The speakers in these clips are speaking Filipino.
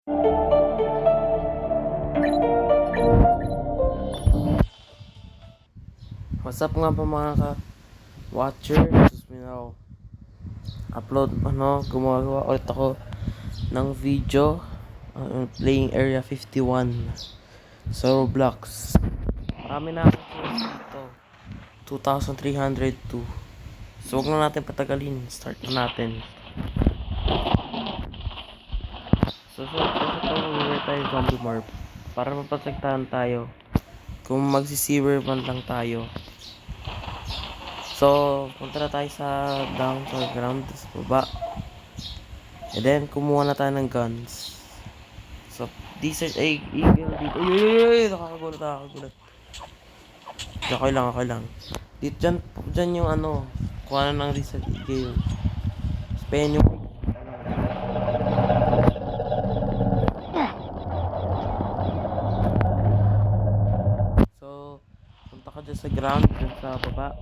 What's up nga pa mga ka-watcher? Just upload gumagawa ulit ako ng video playing Area 51 sa Roblox. Marami na akong kills dito, 2,302. So wag na natin patagalin, start na natin. So mag-wear tayo zombie morph para maprotektahan tayo kung magsi-sewer man lang tayo. So, punta na tayo sa down sa ground, sa baba. And then, kumuha na tayo ng guns. So, Desert Eagle dito. Uy! Nakakagulat. Okay lang. Dito, dyan yung kuha na ng Desert Eagle. Spain yung So, punta ka dyan sa ground, dyan sa baba.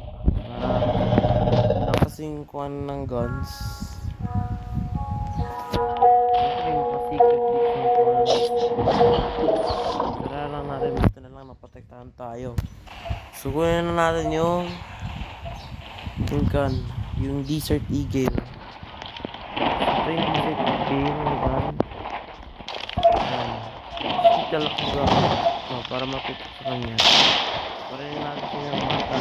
Para kasing kuha ng guns. Tara lang natin, dito na lang maprotektahan tayo. Sugunin na natin yung gun, yung Desert Eagle. Ito yung Desert Eagle, diba? Talak ko para matutok sa kanya. Para rin natin siya mata.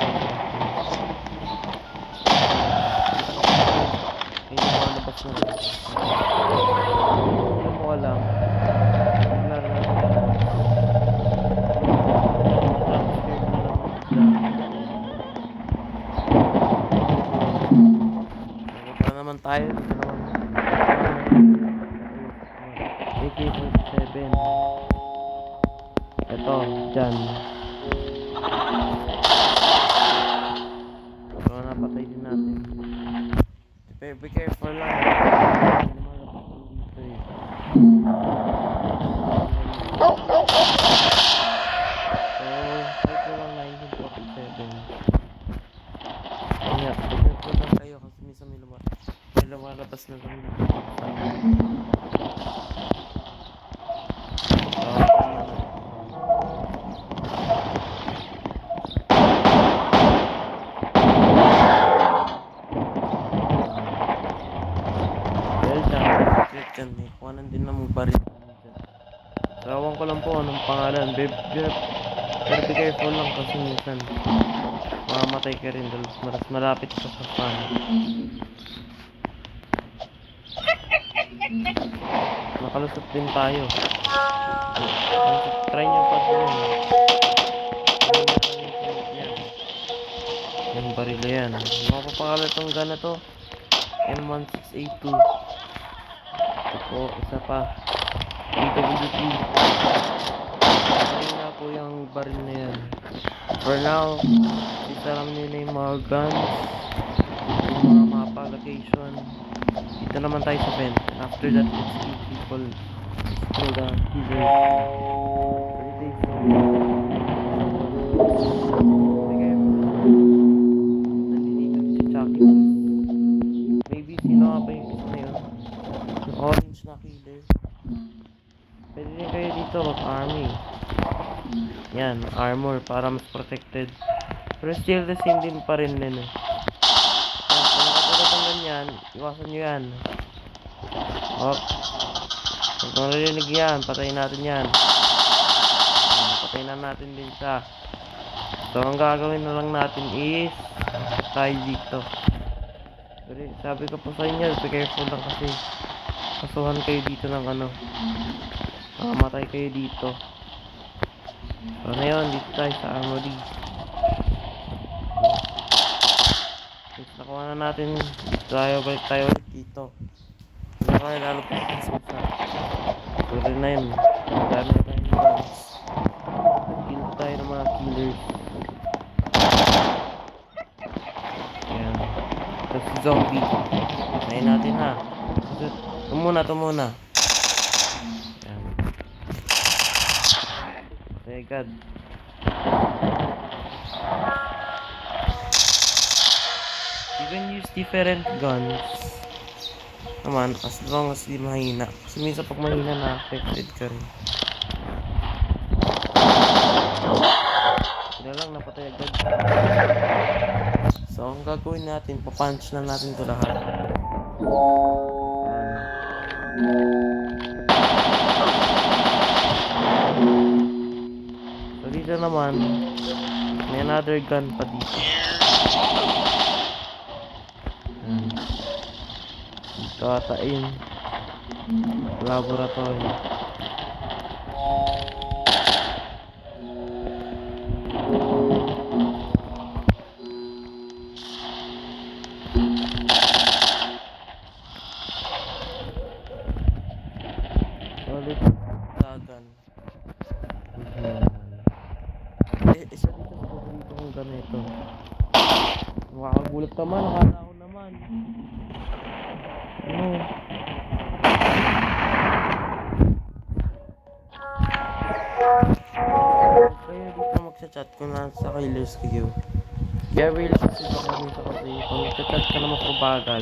Hindi mo nabas na rin. Hindi mo alam. Nagpunta naman tayo. AK-47. Ito, dyan. So, napatay din natin. Be careful lang. So, fight ko lang 1947. Kaya, be careful lang kayo kasi minsan may lumalabas na lang. Kuhanan din ng baril. Ewan ko lang po anong pangalan. Pero be careful lang kasi minsan mamamatay ka rin dahil mas malapit ka sa fan. Nakalusot din tayo. Try nyo pa din. Yung baril na yan. Mapapangalan itong gun na to, M16A2. Ito, isa pa, AWP. Ayun na po yung baril na yan. For now, isa lang nila yung mga guns, yung mga mapa location. Dito naman tayo sa vent. After that, let's kill people. Kill the killers. Nandito si Chucky. Maybe sino nga ba yung isa na yun? Orange na killer. Pwede din kayo dito mag-army. Yan, armor para mas protected. Pero still the same din pa rin din eh. Kung nakatulad ng ganyan, iwasan nyo yan. Kung narinig yan, patayin natin yan. Patayin na natin din siya. So ang gagawin na lang natin is tayo dito. Pero sabi ko po sa inyo, be careful lang kasi kasuhan kayo dito ng matay kayo dito. So ngayon, dito tayo sa armory. Since nakuha na natin, balik tayo ulit dito. Hindi na kaya lalo pa sa pwede na yun. Dami na tayong guns. Kill tayo ng mga killers. Ayan. Tapos si zombie. Patayin natin ha. Ito muna. Ayan. Oh God. You can use different guns. naman as long as di mahina. Kasi minsan pag mahina na affected ka rin. Sila lang napatay agad. So ang gagawin natin, papunch na natin to lahat. So dito naman, may another gun pa dito. Dito atain laboratory. Solid dagan. Isa dito sa paborito kong ganito. Makakagulat naman, nakala ko naman. Ano? Kaya dito magsa-chat kung nasa killers kayo. Kaya reels kasi sa dito kasi kung magsa-chat ka naman sa bagal,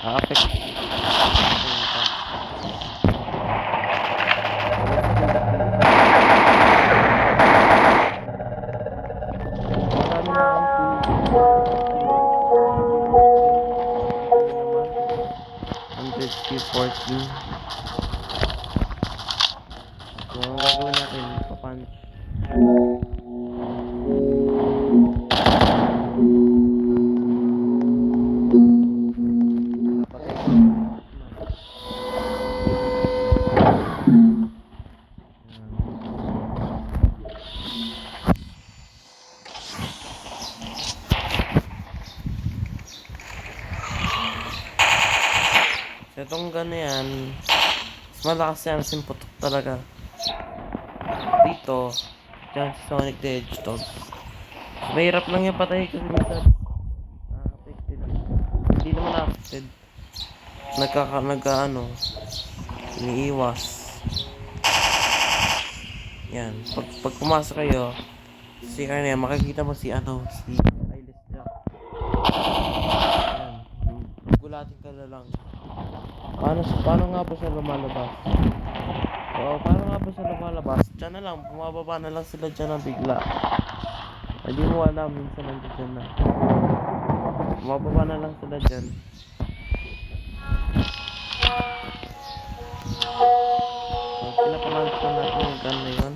a-affect Q14. So, ang gagawin natin, papunch. So, itong gano'n yan, mas malakas yan, simputok talaga. Dito, dyan sa Sonic the Hedgehog. Mahirap lang yung patay kasi minsan affected. Hindi naman affected. Iniiwas. Yan, pag pumasok kayo, si Arne, makikita mo si Eyeless Jack. Yan, gulatin ka na lang. Paano nga ba siya lumalabas? Oo, paano nga ba siya lumalabas? Diyan na lang, bumababa na lang sila dyan na bigla. Hindi mo alam, minsan nandiyan na. Bumababa na lang sila dyan. So, pinapalansin natin yung gun na yun.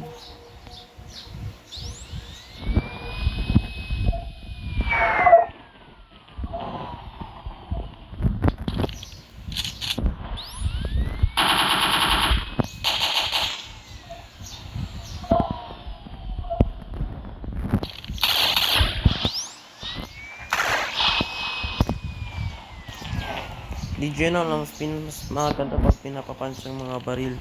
Di dyan lang, mas maganda pag pinapapunch yung mga baril.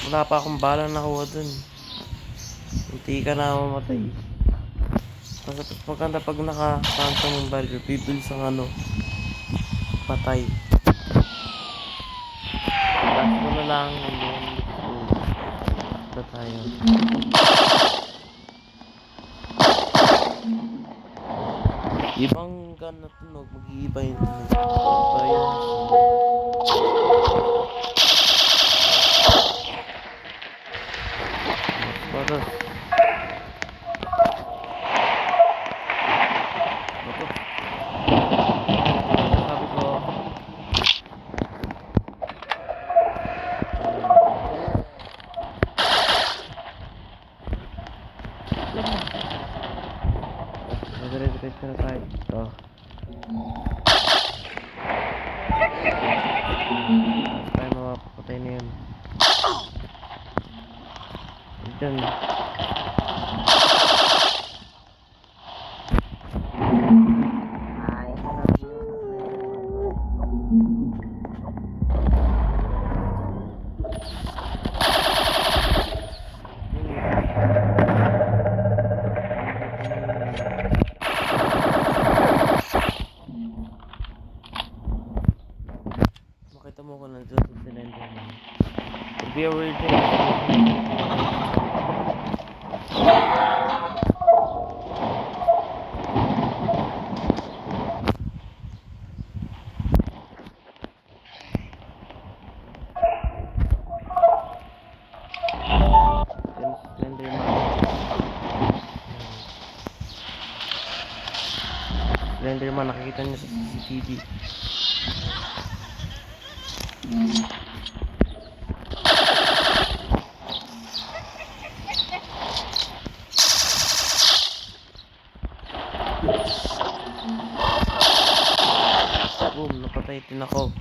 Wala pa akong bala nakuha dun. Hindi ka na mamatay. Mas maganda pag nakapunch yung baril, bibilis ang patay. Last ko na lang, ito tayo. Ibang gun na tunog, mag-iiba yung tunog. Tayo. Batas. Sabi ko. Nag-reset na tayo. Ito. Tayo mapapatay na yun. Diyan. Makita mo ko nandun sa sinender mo. It'll be a weird thing. Slenderman, nakikita niyo sa CCTV. Boom, napatay din ako.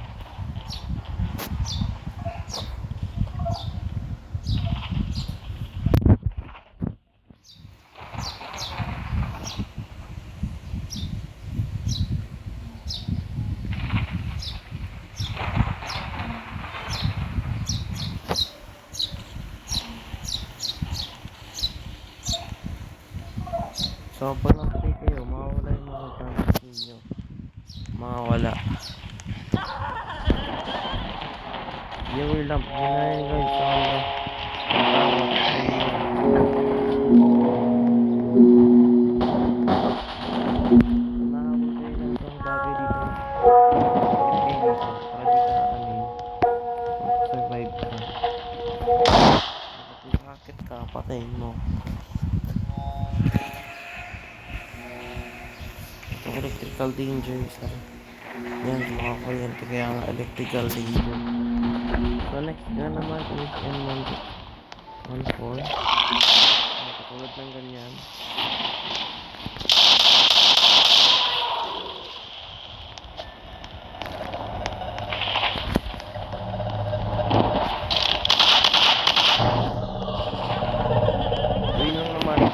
So, pag napatay kayo, mawawala yung mga gamit ninyo. Mawawala. Viewer lamp, yun na yun guys. Sa kanila. Nahabol kayo ng isang bagay dito. Ikay dito. Para di ka kakanin. Survive ka. Kapag nakakit ka, patayin mo. Ito electrical danger. Yan, mga kuryente. Kaya nga electrical danger. So next na naman is M14. Katulad ng ganyan. Yun lang naman.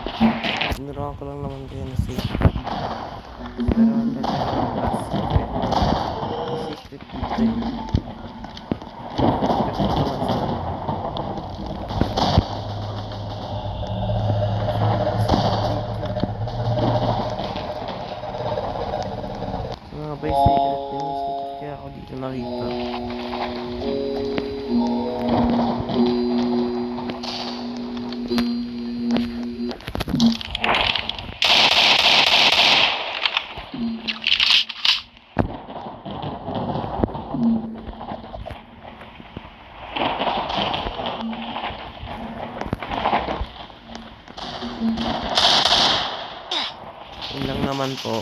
Sinuruan ko lang naman kayo na safe. Pero ang secret dito eh. Mga by secret din, secret kaya ako dito nakita. Yun lang naman po.